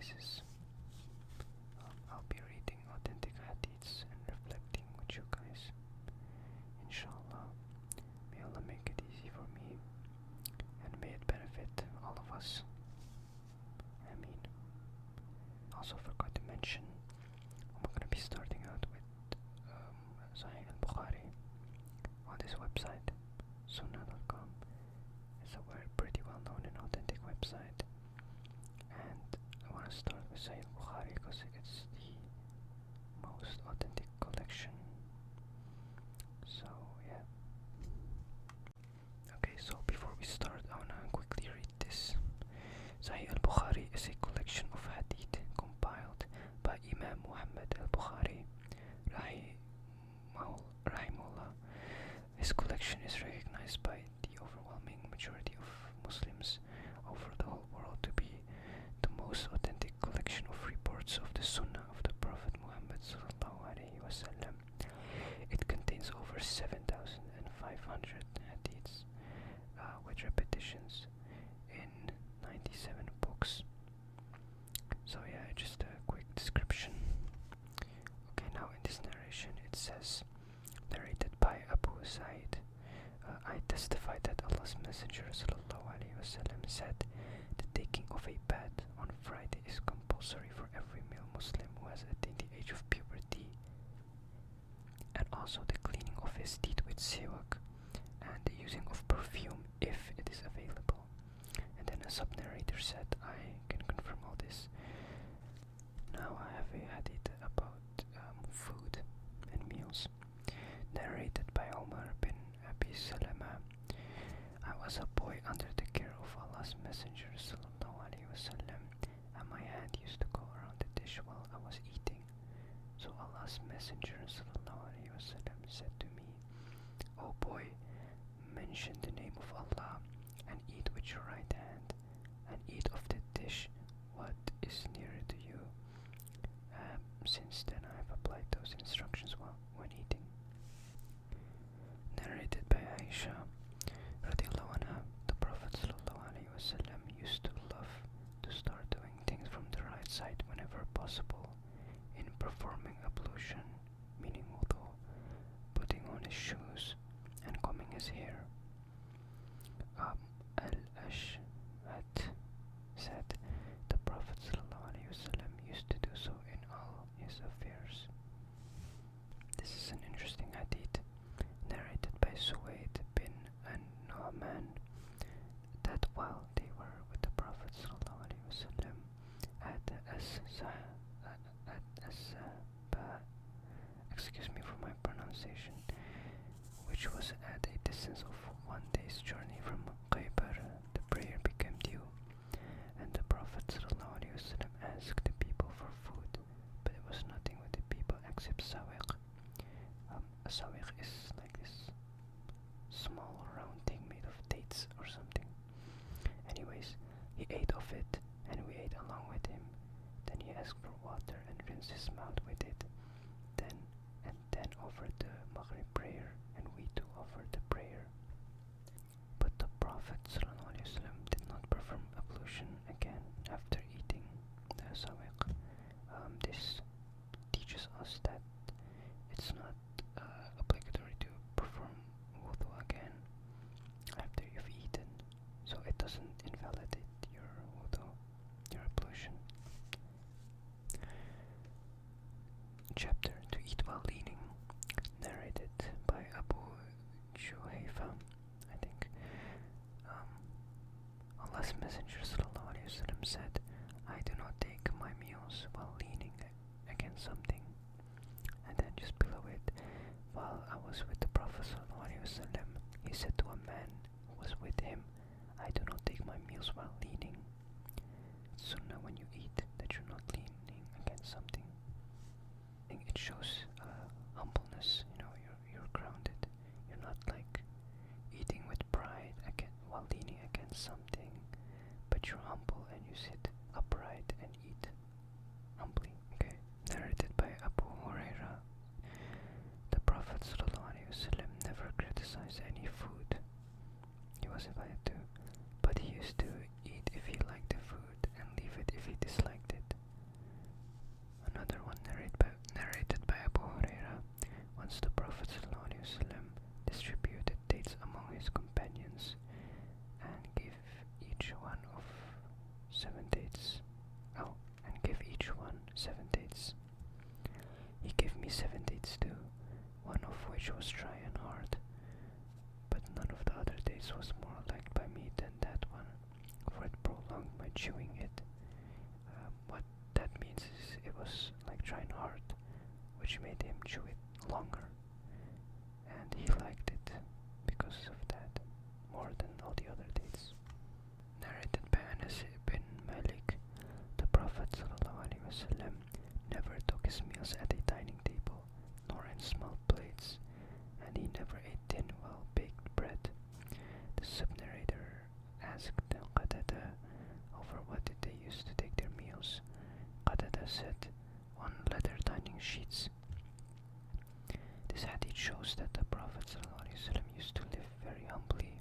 basis. I'll be reading authentic hadiths and reflecting with you guys. Inshallah, may Allah make it easy for me and may it benefit all of us. Ameen. Also forgot to mention, we're going to be starting out with Sahih al-Bukhari on this website, sunnah.com. It's a very pretty well known and authentic website, and I want to start with Sahih al-Bukhari because it's the most authentic collection. So yeah. Okay, so before we start, I want to quickly read this. Sahih al-Bukhari is a collection of hadith compiled by Imam Muhammad al-Bukhari rahimahullah. His collection is recognized by the overwhelming majority of Muslims over the whole world to be the most authentic collection of reports of the Sunnah of the Prophet Muhammad sallallahu alaihi wasallam. It contains over 7,500 hadiths with repetitions in 97 books. So yeah, just a quick description. Okay, now in this narration it says, narrated by Abu Sa'id, I testify that Allah's Messenger sallallahu alaihi wasallam said, the taking of a bath on Friday is compulsory for every male Muslim who has attained the age of puberty, and also the cleaning of his teeth with siwak and the using of perfume if it is available. And then a sub-narrator said, I can confirm all this. Now I have a hadith about food and meals, narrated by Omar bin Abi Salama. I was a boy under the care of Allah's Messenger sallallahu alaihi wasallam, and my hand used to go around the dish while I was eating. So Allah's Messenger sallallahu alaihi wasallam said to me, O boy, mention the name of Allah and eat with your right hand, and eat of the dish what is nearer to you. Since then I have applied those instructions when eating. Narrated by Aisha radiallahu anha, the Prophet sallallahu alaihi wasallam used to love to start doing things from the right side whenever possible in performing ablution, meaning wudu, putting on his shoes and combing his hair. Al-Ash'ad said the Prophet sallallahu alaihi wasallam used to do so in all his affairs. This is an interesting hadith narrated by Suwaid bin Nu'man, that while they were with the Prophet sallallahu alaihi wasallam at excuse me for my pronunciation, which was at a distance of 1 day's journey from Khaybar, the prayer became due, and the Prophet sallallahu alaihi wasallam asked the people for food, but there was nothing with the people except sawiq. A sawiq is like this small round thing made of dates or something. Anyways, he ate of it, and we ate along with him. Then he asked for water and rinsed his mouth with it. Then offered the Maghrib prayer, and we too offered the prayer. But the Prophet ﷺ did not perform ablution again after eating the sawiq. This teaches us that it's not obligatory to perform wudu again after you've eaten, so it doesn't invalidate your wudu, your ablution. Chapter to eat while leaning, narrated by Abu Juhayfa, I think. Allah's Messenger sallallahu alaihi wasallam said, I do not take my meals while leaning against something. And then just below it, while I was with the Prophet sallallahu alaihi wasallam, he said to a man who was with him, I do not take my meals while leaning. It's sunnah when you eat that you're not leaning against something. I think it shows humbleness, you're grounded. You're not like eating with pride while leaning against something, but you're humble and you sit upright and eat humbly. Okay. Narrated by Abu Huraira, the Prophet ﷺ never criticized any food he was invited to, but he used to eat if he liked the food and leave it if he disliked it. Narrated by Abu Huraira, once the Prophet ﷺ distributed dates among his companions and gave each one of 7 dates. Oh, and gave each one 7 dates. He gave me 7 dates too, one of which was dry and hard, but none of the other dates was more liked by me than that one, for it prolonged my chewing it. What that means is it was like dry and hard, which made him chew it longer, and he liked it because of that more than all the other dates. Narrated by Anas ibn Malik, the Prophet ﷺ never took his meals at a dining table, nor in small plates, and he never ate thin, well-baked bread. The sub-narrator asked Qatada over what did they use to take their meals. Qatada said, on leather dining sheets. This hadith shows that the Prophet ﷺ used to live very humbly